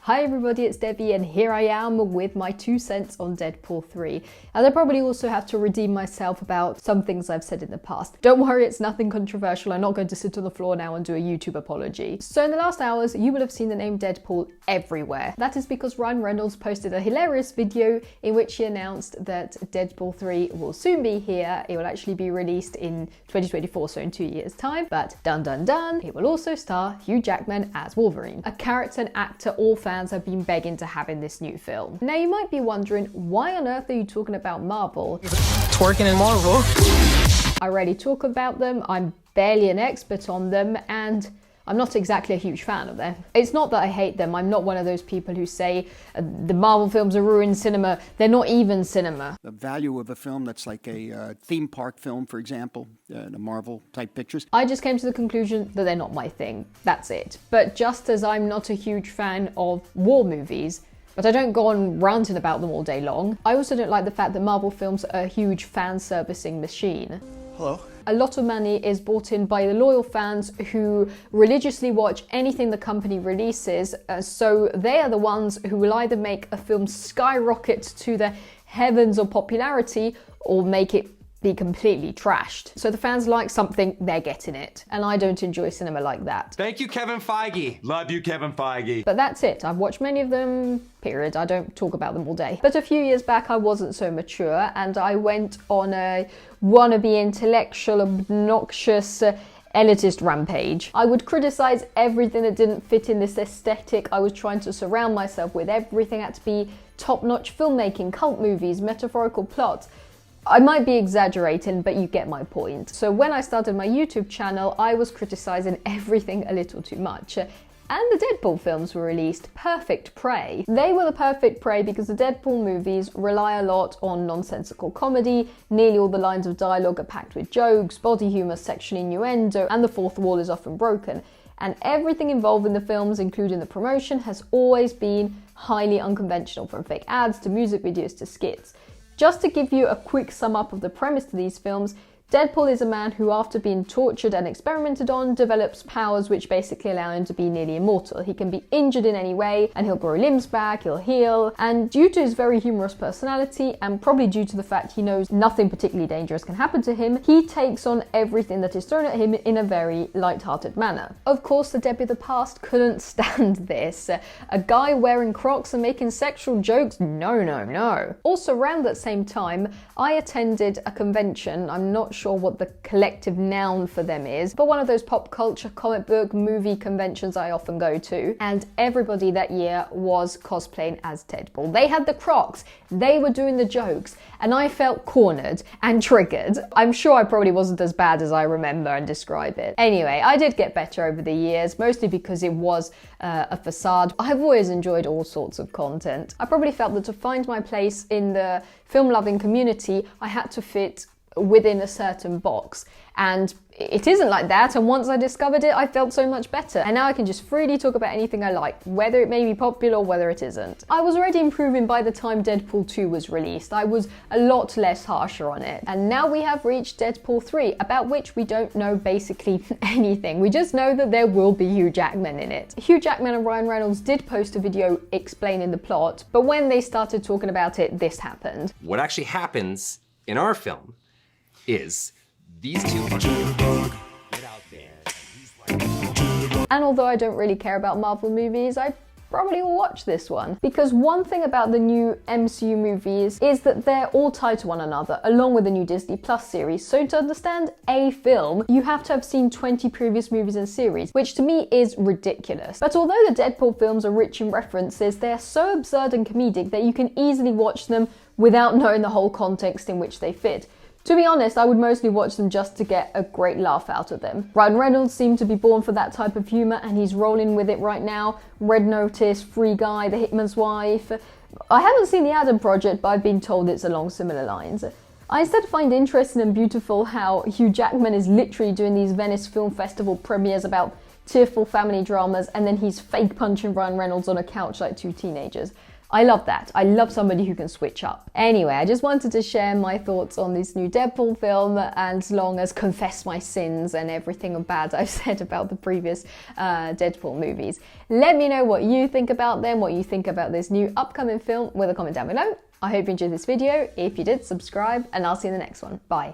Hi everybody, it's Debbie and here I am with my 2 cents on Deadpool 3. And I probably also have to redeem myself about some things I've said in the past. Don't worry, it's nothing controversial. I'm not going to sit on the floor now and do a YouTube apology. So in the last hours, you will have seen the name Deadpool everywhere. That is because Reynolds posted a hilarious video in which he announced that Deadpool 3 will soon be here. It will actually be released in 2024, so in 2 years' time. But dun dun dun, it will also star Hugh Jackman as Wolverine, a character and actor all fans have been begging to have in this new film. Now you might be wondering, why on earth are you talking about Marvel? Twerking in Marvel. I rarely talk about them, I'm barely an expert on them, and I'm not exactly a huge fan of them. It's not that I hate them, I'm not one of those people who say the Marvel films are ruined cinema, they're not even cinema. The value of a film that's like a theme park film, for example, the Marvel type pictures. I just came to the conclusion that they're not my thing, that's it. But just as I'm not a huge fan of war movies, but I don't go on ranting about them all day long, I also don't like the fact that Marvel films are a huge fan servicing machine. Hello. A lot of money is brought in by the loyal fans who religiously watch anything the company releases, so they are the ones who will either make a film skyrocket to the heavens of popularity or make it be completely trashed. So the fans like something, they're getting it. And I don't enjoy cinema like that. Thank you, Kevin Feige. Love you, Kevin Feige. But that's it. I've watched many of them, period. I don't talk about them all day. But a few years back, I wasn't so mature and I went on a wannabe intellectual, obnoxious, elitist rampage. I would criticize everything that didn't fit in this aesthetic I was trying to surround myself with. Everything had to be top-notch filmmaking, cult movies, metaphorical plots. I might be exaggerating, but you get my point. So when I started my YouTube channel, I was criticizing everything a little too much. And the Deadpool films were released. Perfect prey. They were the perfect prey because the Deadpool movies rely a lot on nonsensical comedy, nearly all the lines of dialogue are packed with jokes, body humour, sexual innuendo, and the fourth wall is often broken. And everything involved in the films, including the promotion, has always been highly unconventional, from fake ads to music videos to skits. Just to give you a quick sum up of the premise to these films, Deadpool is a man who, after being tortured and experimented on, develops powers which basically allow him to be nearly immortal. He can be injured in any way, and he'll grow limbs back, he'll heal, and due to his very humorous personality, and probably due to the fact he knows nothing particularly dangerous can happen to him, he takes on everything that is thrown at him in a very light-hearted manner. Of course, the Debbie of the past couldn't stand this. A guy wearing Crocs and making sexual jokes? No, no, no. Also, around that same time, I attended a convention. I'm not sure what the collective noun for them is, but one of those pop culture, comic book, movie conventions I often go to, and everybody that year was cosplaying as Deadpool. They had the Crocs, they were doing the jokes, and I felt cornered and triggered. I'm sure I probably wasn't as bad as I remember and describe it. Anyway, I did get better over the years, mostly because it was a facade. I've always enjoyed all sorts of content. I probably felt that to find my place in the film-loving community, I had to fit within a certain box, and it isn't like that, and once I discovered it I felt so much better, and now I can just freely talk about anything I like, whether it may be popular or whether it isn't. I was already improving by the time Deadpool 2 was released. I was a lot less harsher on it, and now we have reached Deadpool 3, about which we don't know basically anything. We just know that there will be Hugh Jackman in it. Hugh Jackman and Reynolds did post a video explaining the plot, but when they started talking about it, this happened. What actually happens in our film is these two get out there. And although I don't really care about Marvel movies, I probably will watch this one. Because one thing about the new MCU movies is that they're all tied to one another, along with the new Disney Plus series. So to understand a film, you have to have seen 20 previous movies and series, which to me is ridiculous. But although the Deadpool films are rich in references, they are so absurd and comedic that you can easily watch them without knowing the whole context in which they fit. To be honest, I would mostly watch them just to get a great laugh out of them. Reynolds seemed to be born for that type of humour, and he's rolling with it right now. Red Notice, Free Guy, The Hitman's Wife. I haven't seen The Adam Project, but I've been told it's along similar lines. I instead find interesting and beautiful how Hugh Jackman is literally doing these Venice Film Festival premieres about tearful family dramas, and then he's fake punching Reynolds on a couch like two teenagers. I love that. I love somebody who can switch up. Anyway, I just wanted to share my thoughts on this new Deadpool film, and long as confess my sins and everything bad I've said about the previous Deadpool movies. Let me know what you think about them, what you think about this new upcoming film with a comment down below. I hope you enjoyed this video. If you did, subscribe, and I'll see you in the next one. Bye.